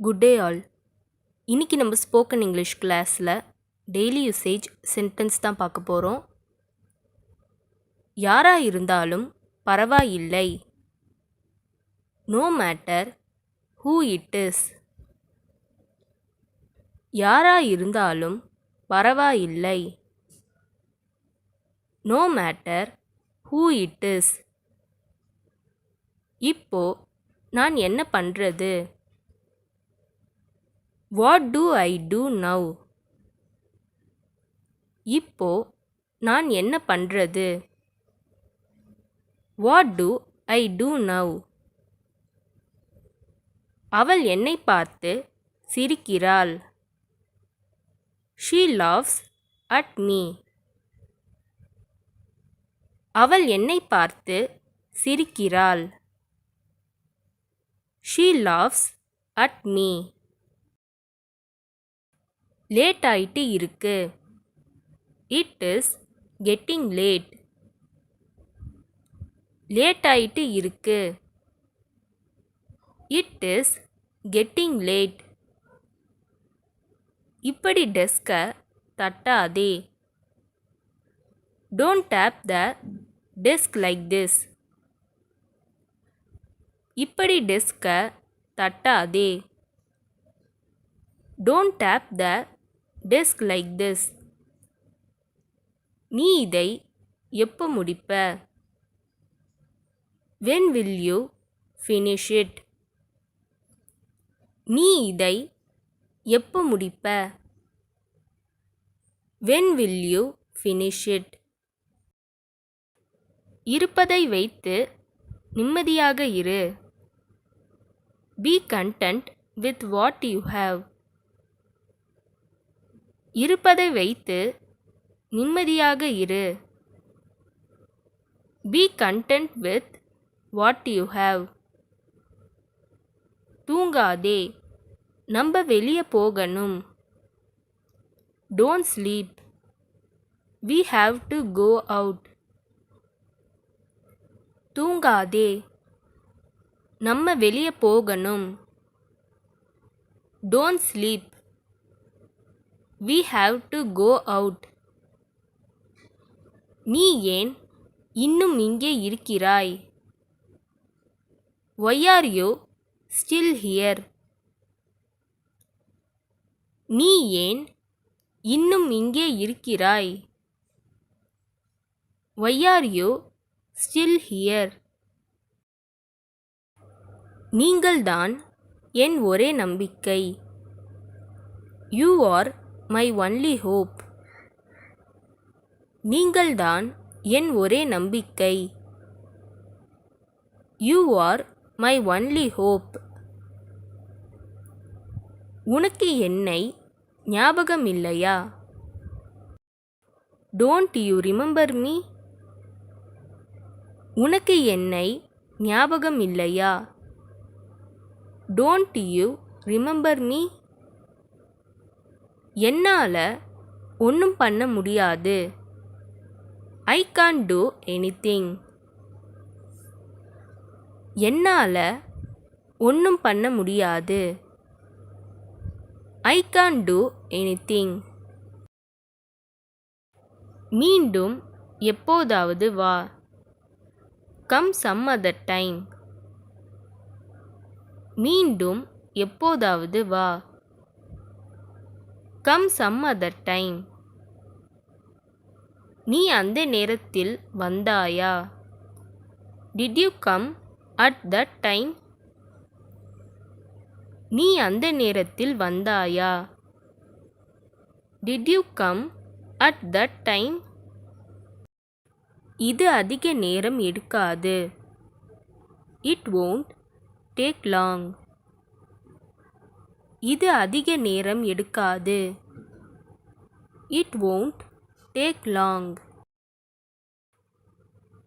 Good day all. இன்னைக்கு நம்ம spoken English கிளாஸில் டெய்லி யூசேஜ் சென்டென்ஸ் தான் பார்க்க போகிறோம். யாரா இருந்தாலும் பரவாயில்லை. No matter who it is. யாரா இருந்தாலும் பரவாயில்லை. No matter who it is. இப்போ நான் என்ன பண்ணுறது? What do I do now? இப்போ நான் என்ன பண்ணுறது? What do I do now? அவள் என்னை பார்த்து சிரிக்கிறாள். She laughs at me. அவள் என்னை பார்த்து சிரிக்கிறாள். She laughs at me. Late ஆயிட்டு இருக்கு. It is getting late. Late ஆயிட்டு இருக்கு. It is getting late. இப்படி டெஸ்கை தட்டாதே. Don't tap the desk like this. இப்படி டெஸ்கை தட்டாதே. Don't tap the desk like this. நீ இதை எப்போ முடிப்ப? When will you finish it? நீ இதை எப்போ முடிப்ப? When will you finish it? இருப்பதை வைத்து நிம்மதியாக இரு. Be content with what you have. இருப்பதை வைத்து நிம்மதியாக இரு. Be content with what you have. தூங்காதே. நம்ம வெளியே போகணும். Don't sleep. We have to go out. தூங்காதே. நம்ம வெளியே போகணும். Don't sleep. We have to go out. நீ ஏன் இன்னும் இங்கே இருக்கிறாய்? Why are you still here? நீ ஏன் இன்னும் இங்கே இருக்கிறாய்? Why are you still here? நீங்கள்தான் என் ஒரே நம்பிக்கை. You are my only hope. நீங்கள்தான் என் ஒரே நம்பிக்கை. You are my only hope. உனக்கு என்னை ஞாபகம் இல்லையா? Don't you remember me? உனக்கு என்னை ஞாபகம் இல்லையா? Don't you remember me? என்னால ஒன்றும் பண்ண முடியாது. I can't do anything. என்னால ஒன்றும் பண்ண முடியாது. I can't do anything. மீண்டும் எப்போதாவது வா. Come some other time. மீண்டும் எப்போதாவது வா. Come some other time. நீ அந்த நேரத்தில் வந்தாயா? Did you come at that time? நீ அந்த நேரத்தில் வந்தாயா? Did you come at that time? இது அதிக நேரம் எடுக்காது. It won't take long. இது அதிக நேரம் எடுக்காது. It won't take long.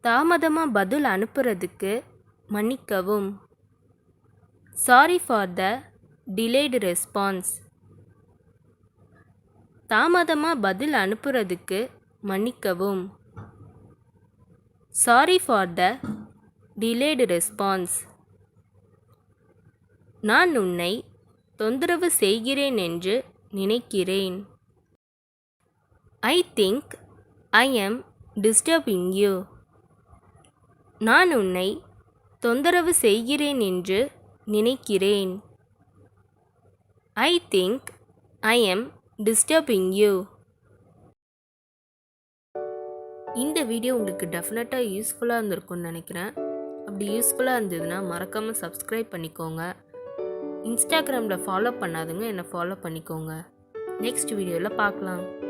தாமதமாக பதில் அனுப்புறதுக்கு மன்னிக்கவும். Sorry for the delayed response. தாமதமாக பதில் அனுப்புறதுக்கு மன்னிக்கவும். Sorry for the delayed response. நான் உன்னை தொந்தரவு செய்கிறேன் என்று நினைக்கிறேன். I think I am disturbing you. நான் உன்னை தொந்தரவு செய்கிறேன் என்று நினைக்கிறேன். I think I am disturbing you. இந்த வீடியோ உங்களுக்கு டெஃபினட்டாக யூஸ்ஃபுல்லாக இருந்திருக்கும்னு நினைக்கிறேன். அப்படி யூஸ்ஃபுல்லாக இருந்ததுன்னா மறக்காமல் சப்ஸ்கிரைப் பண்ணிக்கோங்க. இன்ஸ்டாகிராமில் ஃபாலோ பண்ணாதுங்க, என்னை ஃபாலோ பண்ணிக்கோங்க. நெக்ஸ்ட் வீடியோவில் பார்க்கலாம்.